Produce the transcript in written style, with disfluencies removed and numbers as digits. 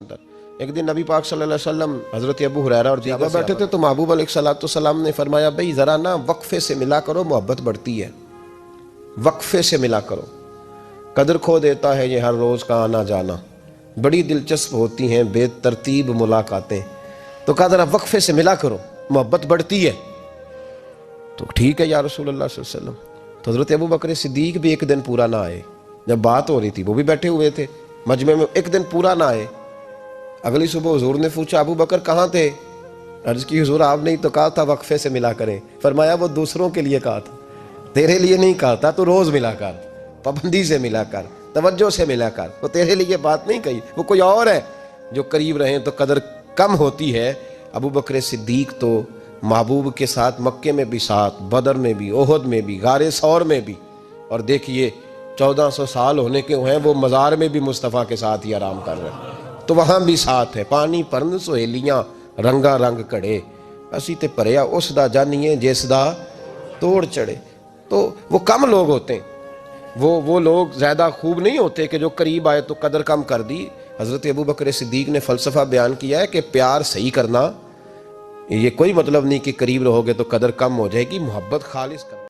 एक दिन नबी पाक सल्लल्लाहु अलैहि वसल्लम हज़रत अबू हुरैरा और दीगर बैठे थे तो महबूब अलैहिस्सलाम ने फरमाया, भाई ज़रा ना वक्फे से मिला करो, मोहब्बत बढ़ती है। वक्फे से मिला करो, कदर खो देता है ये हर रोज़ का आना जाना, बड़ी दिलचस्प होती हैं बेतरतीब मुलाकातें। तो कहा ज़रा वक्फे से मिला करो, मोहब्बत बढ़ती है। तो ठीक है या रसूलुल्लाह सल्लल्लाहु अलैहि वसल्लम। तो हज़रत अबू बकर सिद्दीक भी एक दिन पूरा ना आए, जब बात हो रही थी वो भी बैठे हुए थे मजमे में, एक दिन पूरा ना आए। अगली सुबह हुजूर ने पूछा, अबू बकर कहाँ थे? अर्ज की, हुजूर आपने ही तो कहा था वक्फे से मिला करें। फरमाया, वो दूसरों के लिए कहा था, तेरे लिए नहीं कहा था। तो रोज़ मिला कर, पाबंदी से मिला कर, तवज्जो से मिला कर। वो तेरे लिए बात नहीं कही, वो कोई और है जो करीब रहें तो कदर कम होती है। अबू बकर सिद्दीक तो महबूब के साथ मक्के में भी साथ, बदर में भी, ओहद में भी, गारे सौर में भी, और देखिए 1400 साल होने के हैं वो मज़ार में भी मुस्तफ़ा के साथ ही आराम कर रहे हैं, तो वहाँ भी साथ है। पानी परन सहेलियाँ रंगा रंग कड़े, असी ते भरिया उस दा जानिए जिस दा तोड़ चढ़े। तो वो कम लोग होते हैं, वो लोग ज़्यादा खूब नहीं होते कि जो करीब आए तो कदर कम कर दी। हज़रत अबू बकर सिद्दीक ने फ़लसफ़ा बयान किया है कि प्यार सही करना, ये कोई मतलब नहीं कि करीब रहोगे तो कदर कम हो जाएगी, मोहब्बत खालिस करना।